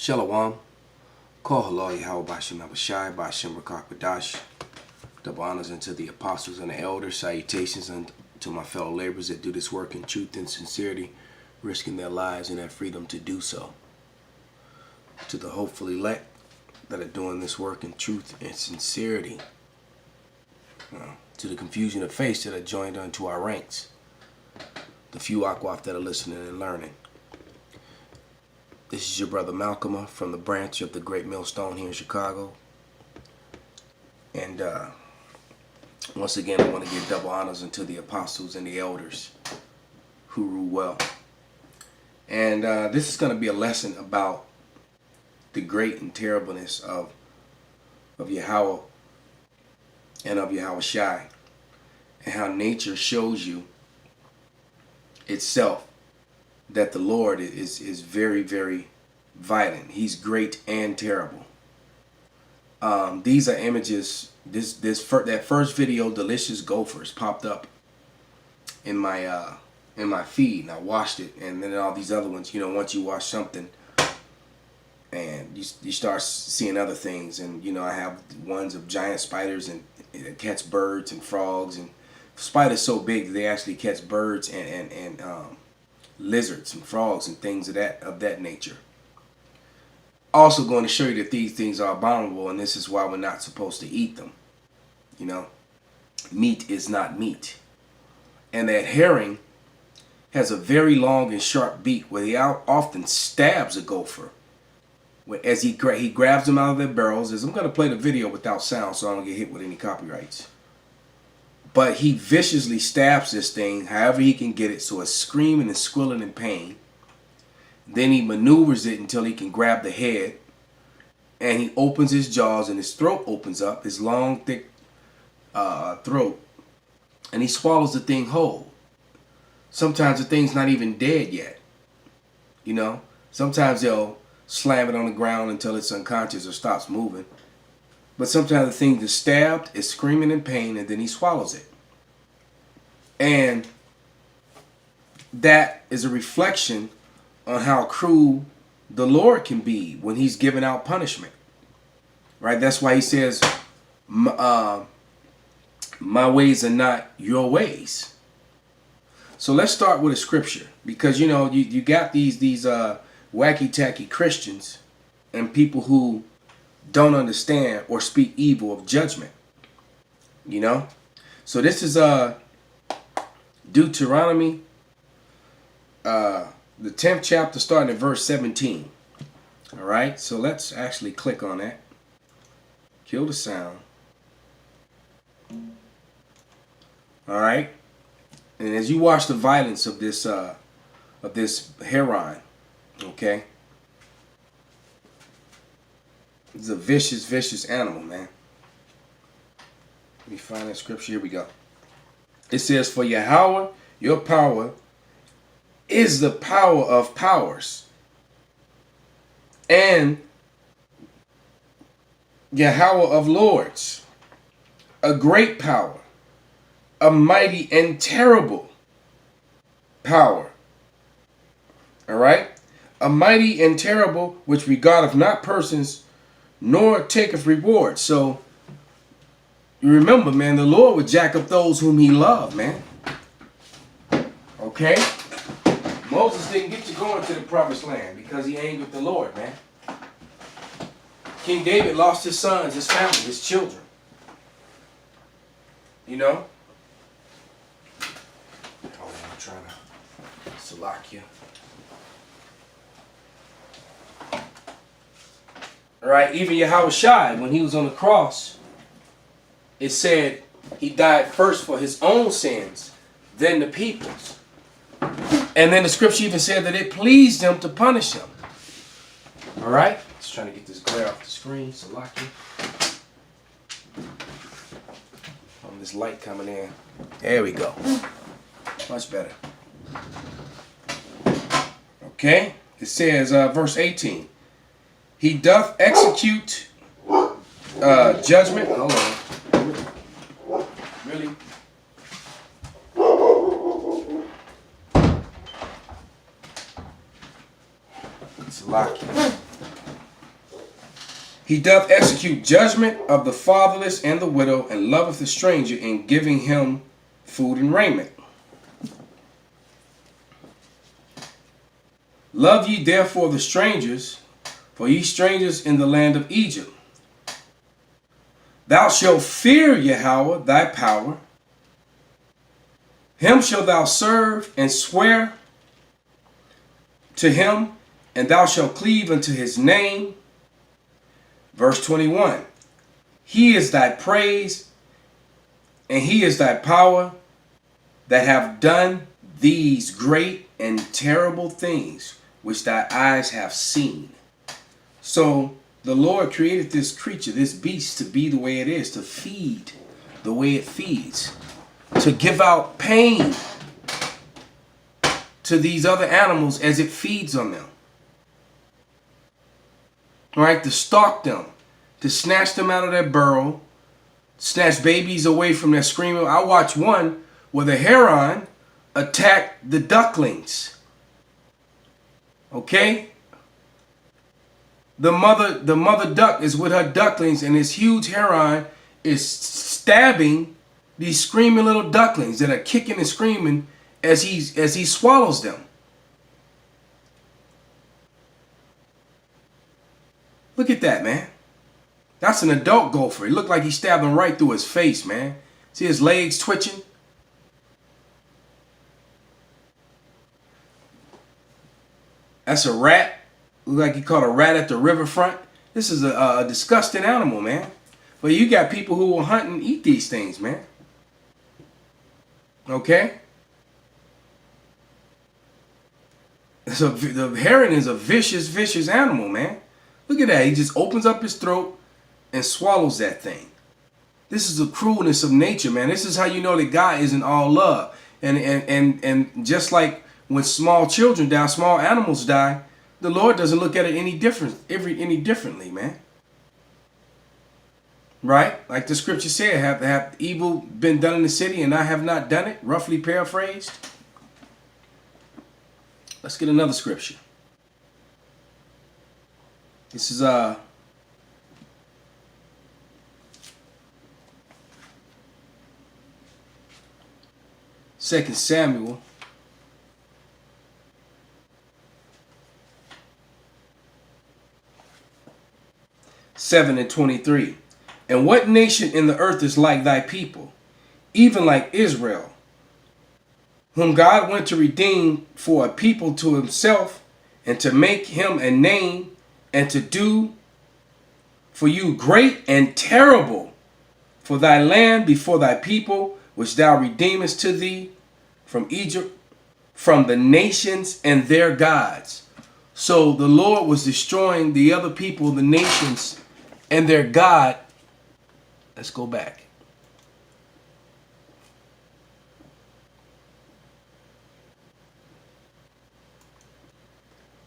Shalom. Call halal YAHAWASHI by Shem QADASH. Double honors unto the apostles and the elders. Salutations unto my fellow laborers that do this work in truth and sincerity, risking their lives and their freedom to do so. To the hopeful elect that are doing this work in truth and sincerity. To the confusion of faith that are joined unto our ranks. The few YAHAWAH that are listening and learning. This is your brother MALCHAAMAH from the branch of the Great Millstone here in Chicago. And once again, I want to give double honors unto the apostles and the elders who rule well. And this is going to be a lesson about the great and terribleness of Yahawah and of YAHAWASHI, and how nature shows you itself that the Lord is very, very violent. He's great and terrible. These are images. That first video, delicious gophers, popped up in my feed, and I watched it. And then all these other ones, once you watch something and you start seeing other things. And I have ones of giant spiders and it catch birds and frogs, and spiders so big that they actually catch birds and lizards and frogs and things of that nature. Also going to show you that these things are abominable, and this is why we're not supposed to eat them. Meat is not meat. And that herring has a very long and sharp beak where he often stabs a gopher. As he grabs them out of their barrels. I'm going to play the video without sound so I don't get hit with any copyrights. But he viciously stabs this thing however he can get it, so it's screaming and squealing in pain. Then he maneuvers it until he can grab the head. And he opens his jaws and his throat opens up, his long, thick throat. And he swallows the thing whole. Sometimes the thing's not even dead yet. Sometimes they'll slam it on the ground until it's unconscious or stops moving. But sometimes the thing is stabbed, is screaming in pain, and then he swallows it. And that is a reflection on how cruel the Lord can be when he's giving out punishment. Right? That's why he says, my ways are not your ways. So let's start with a scripture. Because, you got these wacky-tacky Christians and people who don't understand or speak evil of judgment. So this is Deuteronomy, the 10th chapter, starting at verse 17. All right, so let's actually click on that. Kill the sound. All right, and as you watch the violence of this heron, okay. It's a vicious, vicious animal, man. Let me find that scripture. Here we go. It says, "For Yahawah, your power, is the power of powers. And Yahawah of lords, a great power, a mighty and terrible power." All right? "A mighty and terrible, which regardeth not persons, nor taketh reward." So you remember, man, the Lord would jack up those whom he loved, man. Okay? Moses didn't get to go into the promised land because he ain't with the Lord, man. King David lost his sons, his family, his children. Oh, I'm trying to Salakia. All right, even YAHAWASHI, when he was on the cross, it said he died first for his own sins, then the people's. And then the scripture even said that it pleased him to punish him. All right, just trying to get this glare off the screen, Salakia. This light coming in. There we go. Much better. Okay, it says, verse 18. "He doth execute judgment." Hold on. Really? It's locked. He doth execute judgment of the fatherless and the widow, and loveth the stranger, in giving him food and raiment. Love ye therefore the strangers, for ye strangers in the land of Egypt. Thou shalt fear Yahawah thy power. Him shalt thou serve and swear to him, and thou shalt cleave unto his name. Verse 21. He is thy praise, and he is thy power, that have done these great and terrible things which thy eyes have seen. So the Lord created this creature, this beast, to be the way it is, to feed the way it feeds, to give out pain to these other animals as it feeds on them. Right? To stalk them, to snatch them out of their burrow, snatch babies away from their screaming. I watched one where the heron attacked the ducklings. Okay? The mother duck is with her ducklings, and this huge heron is stabbing these screaming little ducklings that are kicking and screaming as he swallows them. Look at that, man. That's an adult gopher. It looked like he stabbed him right through his face, man. See his legs twitching? That's a rat. Look like he caught a rat at the riverfront. This is a disgusting animal, man. But you got people who will hunt and eat these things, man. Okay? So the heron is a vicious, vicious animal, man. Look at that. He just opens up his throat and swallows that thing. This is the cruelness of nature, man. This is how you know that God isn't all love. And just like when small children die, small animals die, the Lord doesn't look at it any differently, man. Right? Like the scripture said, have evil been done in the city and I have not done it? Roughly paraphrased. Let's get another scripture. This is 2 Samuel 7:23. And what nation in the earth is like thy people, even like Israel, whom God went to redeem for a people to himself, and to make him a name, and to do for you great and terrible for thy land before thy people, which thou redeemest to thee from Egypt, from the nations and their gods. So the Lord was destroying the other people, the nations, and their God. Let's go back.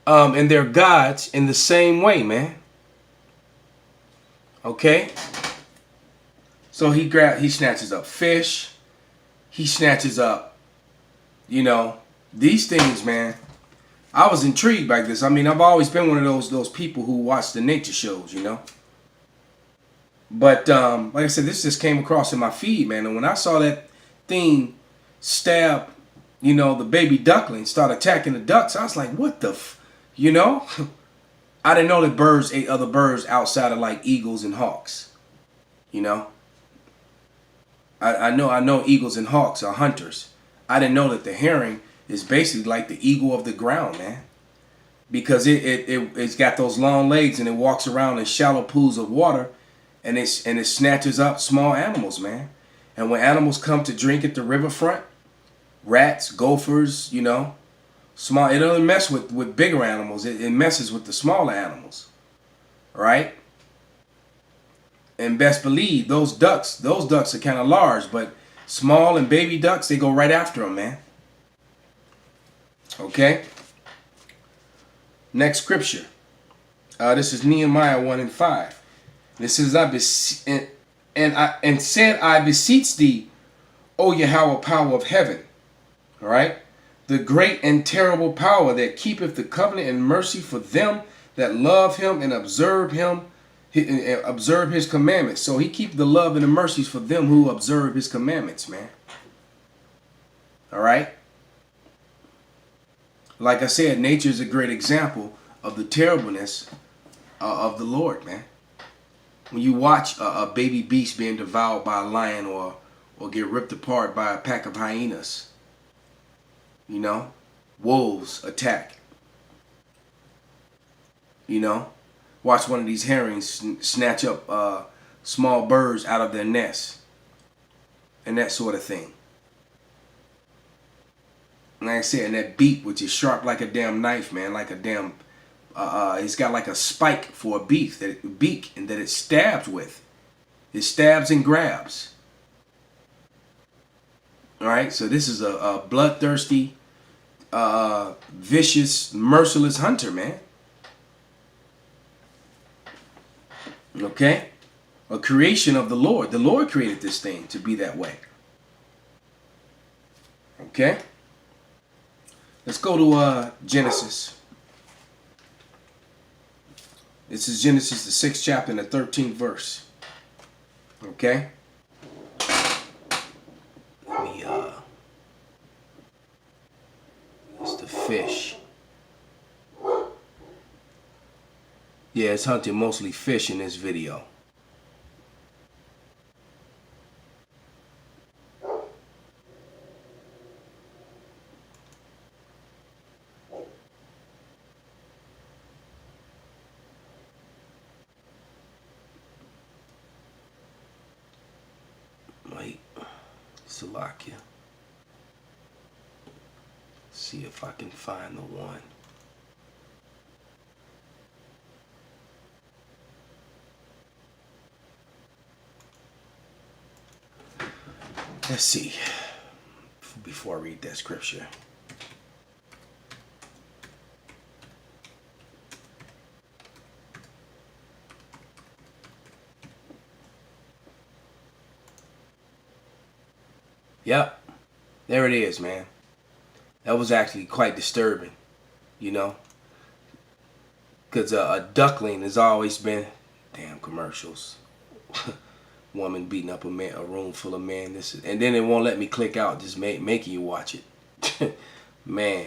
And their gods in the same way, man. Okay? So he snatches up fish. He snatches up, these things, man. I was intrigued by this. I mean, I've always been one of those people who watch the nature shows, But like I said, this just came across in my feed, man. And when I saw that thing stab, the baby duckling, start attacking the ducks, I was like, what the I didn't know that birds ate other birds outside of like eagles and hawks. I know eagles and hawks are hunters. I didn't know that the heron is basically like the eagle of the ground, man. Because it's got those long legs and it walks around in shallow pools of water, and it snatches up small animals, man. And when animals come to drink at the riverfront, rats, gophers, small, it doesn't mess with bigger animals. It messes with the smaller animals, right? And best believe those ducks are kind of large, but small and baby ducks, they go right after them, man. Okay. Next scripture. This is Nehemiah 1:5. This is said, I beseech thee, O Yahawah, power of heaven. All right. The great and terrible power that keepeth the covenant and mercy for them that love him and observe him observe his commandments. So he keep the love and the mercies for them who observe his commandments, man. All right. Like I said, nature is a great example of the terribleness of the Lord, man. When you watch a baby beast being devoured by a lion or get ripped apart by a pack of hyenas, you know, wolves attack, you know, watch one of these herrings snatch up small birds out of their nests and that sort of thing. Like I said, and that beak, which is sharp like a damn knife, man, like a damn, it's got like a spike for a beak and that it stabs with. It stabs and grabs. All right, so this is a bloodthirsty, vicious, merciless hunter, man. Okay? A creation of the Lord. The Lord created this thing to be that way. Okay? Let's go to Genesis. This is Genesis, the 6th chapter and the 13th verse. Okay? Let me, it's the fish. Yeah, it's hunting mostly fish in this video. Wait, Salakia. See if I can find the one. Let's see, before I read that scripture. Yep, there it is, man. That was actually quite disturbing, you know, because a duckling has always been, damn commercials. Woman beating up a room full of men. And then it won't let me click out, just making you watch it. Man,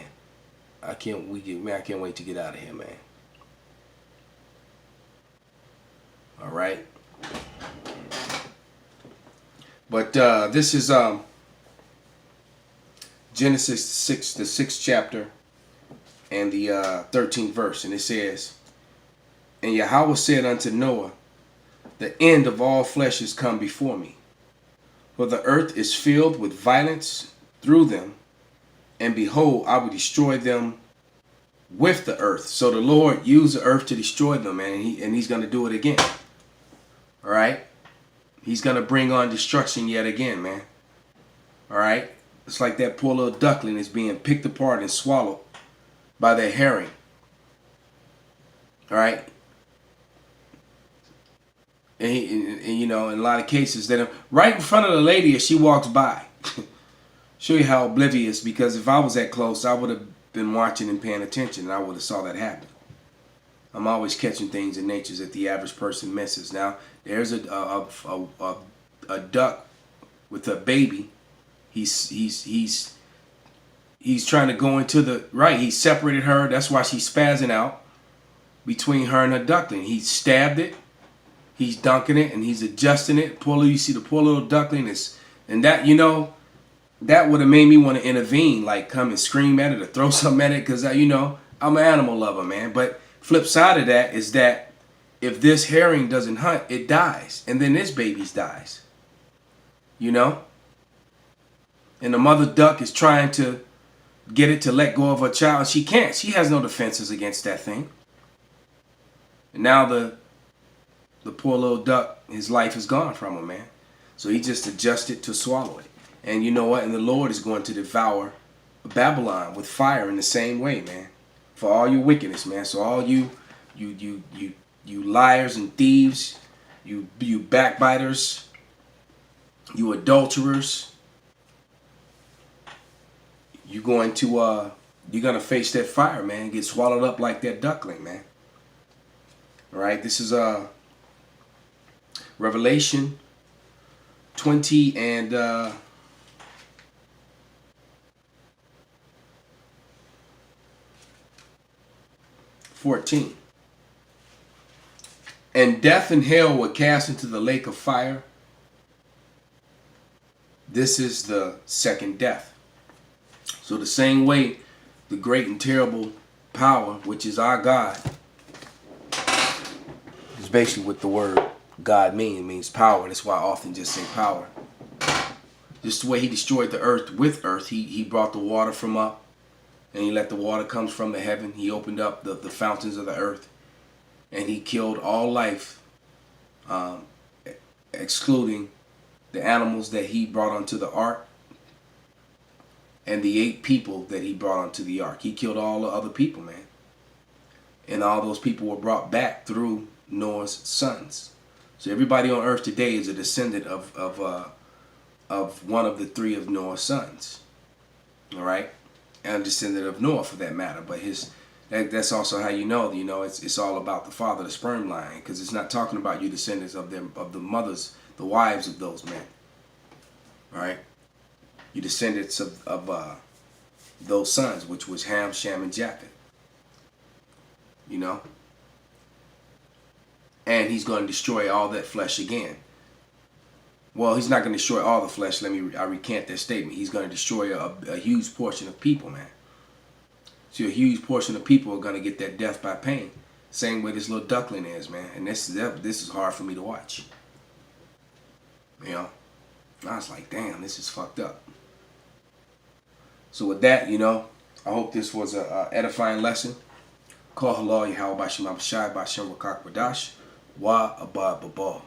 I can't wait to get out of here, man. All right. But this is Genesis the 6th chapter and the 13th verse, and it says, "And Yahawah said unto Noah, the end of all flesh is come before me, for the earth is filled with violence through them, and behold, I will destroy them with the earth." So the Lord used the earth to destroy them, and he's going to do it again. All right? He's going to bring on destruction yet again, man. All right? It's like that poor little duckling is being picked apart and swallowed by that herring. All right? And you know, in a lot of cases, that right in front of the lady as she walks by. Show you how oblivious, because if I was that close, I would have been watching and paying attention, and I would have saw that happen. I'm always catching things in nature that the average person misses. Now, there's a duck with a baby. He's trying to go into the right. He separated her. That's why she's spazzing out between her and her duckling. He stabbed it. He's dunking it and he's adjusting it. You see the poor little duckling is, and that, you know, that would have made me want to intervene, like come and scream at it or throw something at it, because you know, I'm an animal lover, man. But flip side of that is that if this herring doesn't hunt, it dies, and then this baby dies. You know, and the mother duck is trying to get it to let go of her child. She can't. She has no defenses against that thing. And now the poor little duck, his life is gone from him, man. So he just adjusted to swallow it. And you know what? And the Lord is going to devour Babylon with fire in the same way, man. For all your wickedness, man. So all you liars and thieves, you backbiters, you adulterers, you're gonna face that fire, man. Get swallowed up like that duckling, man. All right. This is Revelation 20 and 14. And death and hell were cast into the lake of fire. This is the second death. So the same way the great and terrible power, which is our God, is basically what the word God means. It means power. That's why I often just say power. Just the way he destroyed the earth with earth. He brought the water from up, and he let the water come from the heaven. He opened up the fountains of the earth, and he killed all life, excluding the animals that he brought onto the ark and the 8 people that he brought onto the ark. He killed all the other people, man. And all those people were brought back through Noah's sons. So everybody on earth today is a descendant of one of the 3 of Noah's sons. All right? And a descendant of Noah for that matter. But that's also how you know it's all about the father, the sperm line, because it's not talking about you descendants of the mothers, the wives of those men. All right? You descendants of those sons, which was Ham, Sham, and Japheth. You know? And he's going to destroy all that flesh again. Well, he's not going to destroy all the flesh. I recant that statement. He's going to destroy a huge portion of people, man. So a huge portion of people are going to get that death by pain. Same way this little duckling is, man. And this is hard for me to watch. You know? I was like, damn, this is fucked up. So with that, I hope this was a edifying lesson. Call halal, YAHAWASHI, MALCHAAMAH, BaHa, QADASH, YAHAWAH.